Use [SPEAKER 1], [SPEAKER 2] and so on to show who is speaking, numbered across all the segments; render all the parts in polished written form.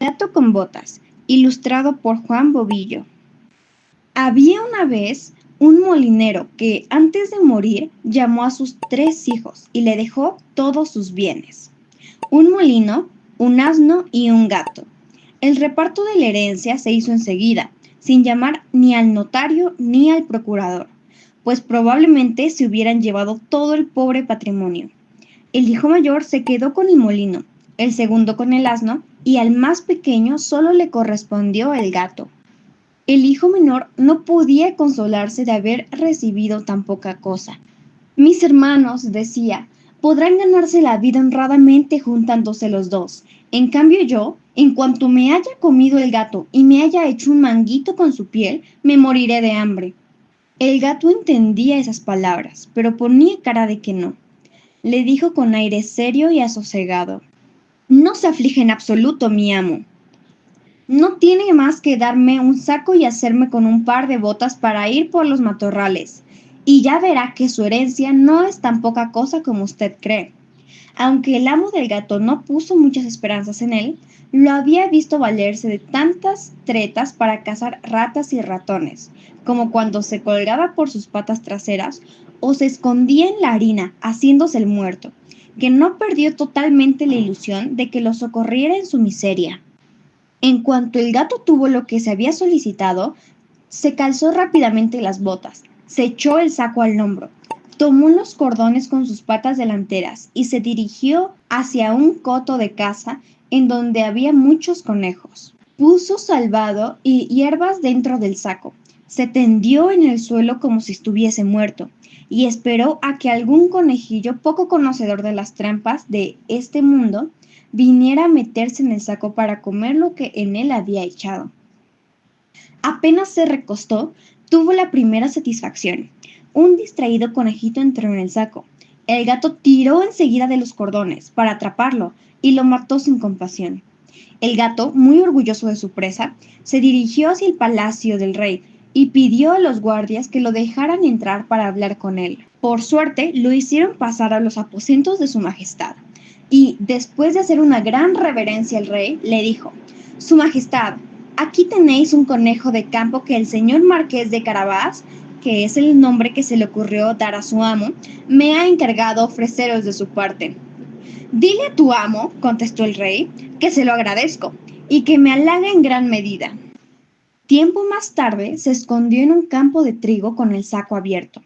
[SPEAKER 1] Gato con botas, ilustrado por Juan Bobillo. Había una vez un molinero que, antes de morir, llamó a sus 3 hijos y le dejó todos sus bienes: un molino, un asno y un gato. El reparto de la herencia se hizo enseguida, sin llamar ni al notario ni al procurador, pues probablemente se hubieran llevado todo el pobre patrimonio. El hijo mayor se quedó con el molino, el segundo con el asno, y al más pequeño solo le correspondió el gato. El hijo menor no podía consolarse de haber recibido tan poca cosa. Mis hermanos, decía, podrán ganarse la vida honradamente juntándose los dos. En cambio yo, en cuanto me haya comido el gato y me haya hecho un manguito con su piel, me moriré de hambre. El gato entendía esas palabras, pero ponía cara de que no. Le dijo con aire serio y asosegado: No se aflige en absoluto, mi amo. No tiene más que darme un saco y hacerme con un par de botas para ir por los matorrales, y ya verá que su herencia no es tan poca cosa como usted cree. Aunque el amo del gato no puso muchas esperanzas en él, lo había visto valerse de tantas tretas para cazar ratas y ratones, como cuando se colgaba por sus patas traseras o se escondía en la harina haciéndose el muerto, que no perdió totalmente la ilusión de que lo socorriera en su miseria. En cuanto el gato tuvo lo que se había solicitado, se calzó rápidamente las botas, se echó el saco al hombro, tomó los cordones con sus patas delanteras y se dirigió hacia un coto de caza en donde había muchos conejos. Puso salvado y hierbas dentro del saco, se tendió en el suelo como si estuviese muerto y esperó a que algún conejillo poco conocedor de las trampas de este mundo viniera a meterse en el saco para comer lo que en él había echado. Apenas se recostó, tuvo la primera satisfacción. Un distraído conejito entró en el saco. El gato tiró enseguida de los cordones para atraparlo y lo mató sin compasión. El gato, muy orgulloso de su presa, se dirigió hacia el palacio del rey y pidió a los guardias que lo dejaran entrar para hablar con él. Por suerte, lo hicieron pasar a los aposentos de su majestad y, después de hacer una gran reverencia al rey, le dijo: Su majestad, aquí tenéis un conejo de campo que el señor marqués de Carabás, que es el nombre que se le ocurrió dar a su amo, me ha encargado ofreceros de su parte. Dile a tu amo, contestó el rey, que se lo agradezco y que me halaga en gran medida. Tiempo más tarde se escondió en un campo de trigo con el saco abierto.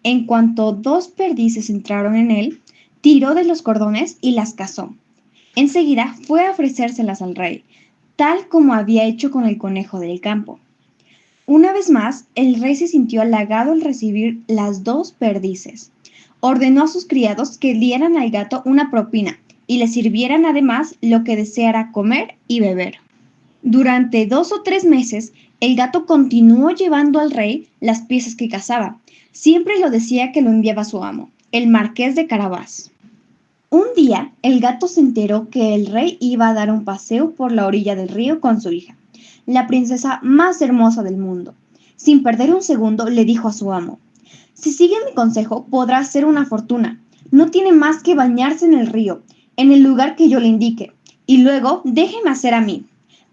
[SPEAKER 1] En cuanto 2 perdices entraron en él, tiró de los cordones y las cazó. Enseguida fue a ofrecérselas al rey, tal como había hecho con el conejo del campo. Una vez más, el rey se sintió halagado al recibir las 2 perdices. Ordenó a sus criados que dieran al gato una propina y le sirvieran además lo que deseara comer y beber. Durante 2 o 3 meses, el gato continuó llevando al rey las piezas que cazaba. Siempre lo decía que lo enviaba su amo, el marqués de Carabás. Un día, el gato se enteró que el rey iba a dar un paseo por la orilla del río con su hija, la princesa más hermosa del mundo. Sin perder un segundo, le dijo a su amo: Si sigue mi consejo, podrá hacer una fortuna. No tiene más que bañarse en el río, en el lugar que yo le indique, y luego déjeme hacer a mí.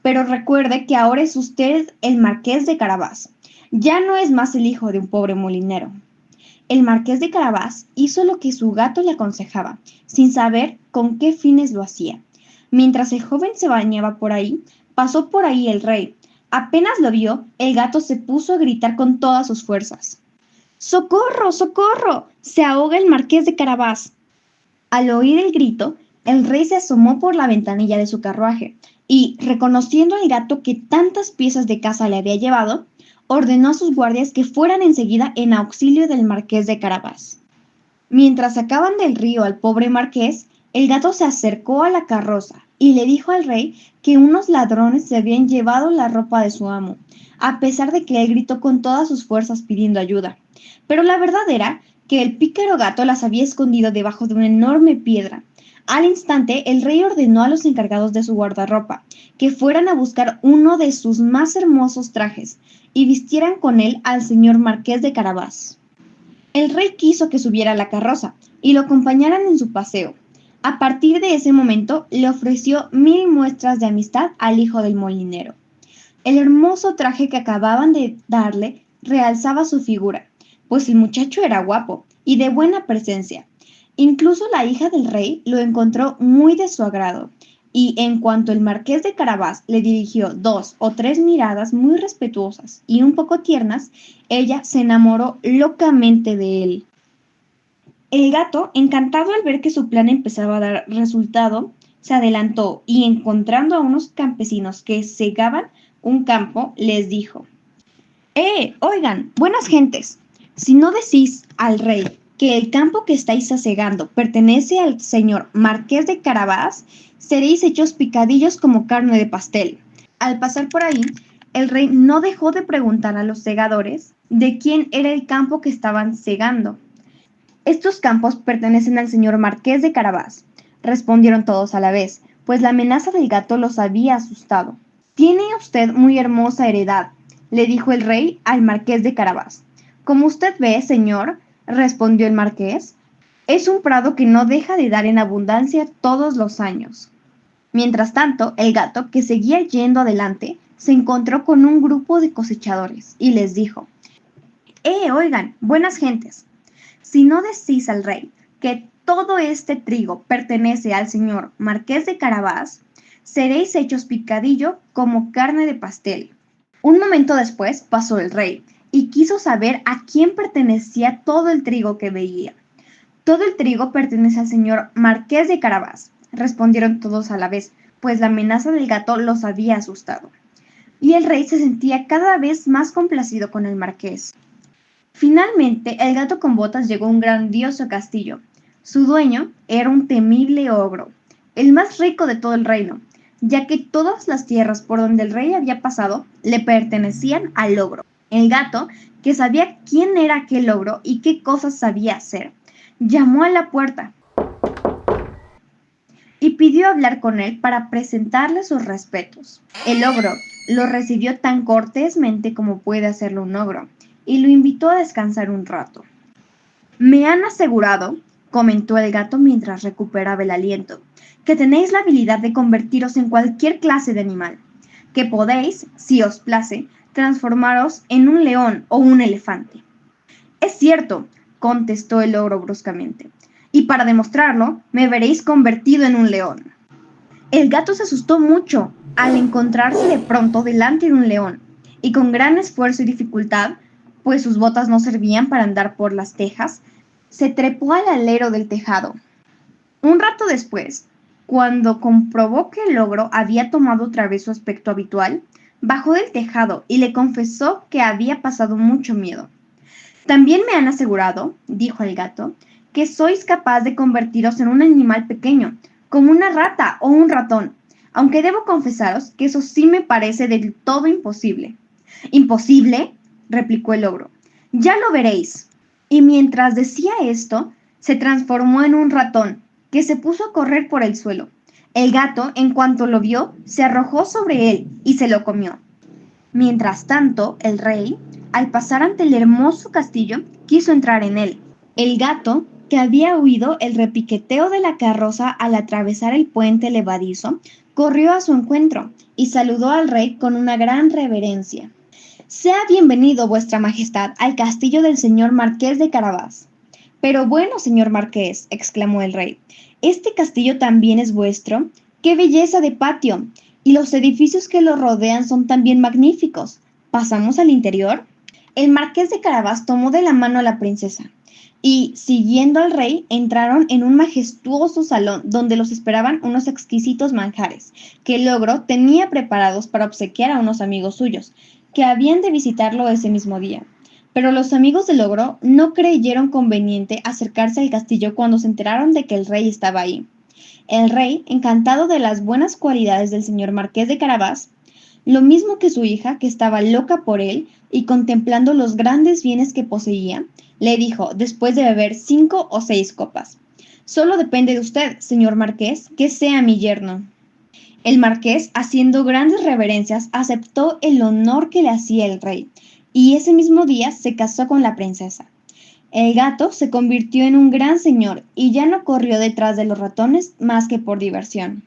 [SPEAKER 1] Pero recuerde que ahora es usted el marqués de Carabás. Ya no es más el hijo de un pobre molinero. El marqués de Carabás hizo lo que su gato le aconsejaba, sin saber con qué fines lo hacía. Mientras el joven se bañaba por ahí, pasó por ahí el rey. Apenas lo vio, el gato se puso a gritar con todas sus fuerzas: ¡Socorro, socorro! ¡Se ahoga el marqués de Carabás! Al oír el grito, el rey se asomó por la ventanilla de su carruaje y, reconociendo al gato que tantas piezas de caza le había llevado, ordenó a sus guardias que fueran enseguida en auxilio del marqués de Carabás. Mientras sacaban del río al pobre marqués, el gato se acercó a la carroza y le dijo al rey que unos ladrones se habían llevado la ropa de su amo, a pesar de que él gritó con todas sus fuerzas pidiendo ayuda. Pero la verdad era que el pícaro gato las había escondido debajo de una enorme piedra. Al instante, el rey ordenó a los encargados de su guardarropa que fueran a buscar uno de sus más hermosos trajes y vistieran con él al señor marqués de Carabás. El rey quiso que subiera a la carroza y lo acompañaran en su paseo. A partir de ese momento le ofreció 1000 muestras de amistad al hijo del molinero. El hermoso traje que acababan de darle realzaba su figura, pues el muchacho era guapo y de buena presencia. Incluso la hija del rey lo encontró muy de su agrado, y en cuanto el marqués de Carabás le dirigió 2 o 3 miradas muy respetuosas y un poco tiernas, ella se enamoró locamente de él. El gato, encantado al ver que su plan empezaba a dar resultado, se adelantó y encontrando a unos campesinos que segaban un campo, les dijo: Oigan, buenas gentes, si no decís al rey que el campo que estáis asegando pertenece al señor Marqués de Carabás, seréis hechos picadillos como carne de pastel. Al pasar por ahí, el rey no dejó de preguntar a los segadores de quién era el campo que estaban segando. Estos campos pertenecen al señor Marqués de Carabás, respondieron todos a la vez, pues la amenaza del gato los había asustado. Tiene usted muy hermosa heredad, le dijo el rey al Marqués de Carabás. Como usted ve, señor, respondió el marqués, es un prado que no deja de dar en abundancia todos los años. Mientras tanto, el gato, que seguía yendo adelante, se encontró con un grupo de cosechadores y les dijo: Oigan, buenas gentes, si no decís al rey que todo este trigo pertenece al señor Marqués de Carabás, seréis hechos picadillo como carne de pastel. Un momento después pasó el rey y quiso saber a quién pertenecía todo el trigo que veía. Todo el trigo pertenece al señor Marqués de Carabás, respondieron todos a la vez, pues la amenaza del gato los había asustado. Y el rey se sentía cada vez más complacido con el marqués. Finalmente, el gato con botas llegó a un grandioso castillo. Su dueño era un temible ogro, el más rico de todo el reino, ya que todas las tierras por donde el rey había pasado le pertenecían al ogro. El gato, que sabía quién era aquel ogro y qué cosas sabía hacer, llamó a la puerta y pidió hablar con él para presentarle sus respetos. El ogro lo recibió tan cortésmente como puede hacerlo un ogro y lo invitó a descansar un rato. Me han asegurado, comentó el gato mientras recuperaba el aliento, que tenéis la habilidad de convertiros en cualquier clase de animal, que podéis, si os place, transformaros en un león o un elefante. Es cierto, contestó el ogro bruscamente, y para demostrarlo, me veréis convertido en un león. El gato se asustó mucho al encontrarse de pronto delante de un león, y con gran esfuerzo y dificultad, pues sus botas no servían para andar por las tejas, se trepó al alero del tejado. Un rato después, cuando comprobó que el ogro había tomado otra vez su aspecto habitual, bajó del tejado y le confesó que había pasado mucho miedo. También me han asegurado, dijo el gato, que sois capaz de convertiros en un animal pequeño, como una rata o un ratón, aunque debo confesaros que eso sí me parece del todo imposible. ¿Imposible?, replicó el ogro. Ya lo veréis. Y mientras decía esto, se transformó en un ratón, que se puso a correr por el suelo. El gato, en cuanto lo vio, se arrojó sobre él y se lo comió. Mientras tanto, el rey, al pasar ante el hermoso castillo, quiso entrar en él. El gato, que había oído el repiqueteo de la carroza al atravesar el puente levadizo, corrió a su encuentro y saludó al rey con una gran reverencia. Sea bienvenido, vuestra majestad, al castillo del señor Marqués de Carabás. Pero bueno, señor Marqués, exclamó el rey, ¿este castillo también es vuestro? ¡Qué belleza de patio! Y los edificios que lo rodean son también magníficos. ¿Pasamos al interior? El Marqués de Carabás tomó de la mano a la princesa y, siguiendo al rey, entraron en un majestuoso salón donde los esperaban unos exquisitos manjares que el ogro tenía preparados para obsequiar a unos amigos suyos, que habían de visitarlo ese mismo día. Pero los amigos del ogro no creyeron conveniente acercarse al castillo cuando se enteraron de que el rey estaba ahí. El rey, encantado de las buenas cualidades del señor Marqués de Carabás, lo mismo que su hija, que estaba loca por él y contemplando los grandes bienes que poseía, le dijo, después de beber 5 o 6 copas: «Solo depende de usted, señor Marqués, que sea mi yerno». El marqués, haciendo grandes reverencias, aceptó el honor que le hacía el rey, y ese mismo día se casó con la princesa. El gato se convirtió en un gran señor y ya no corrió detrás de los ratones más que por diversión.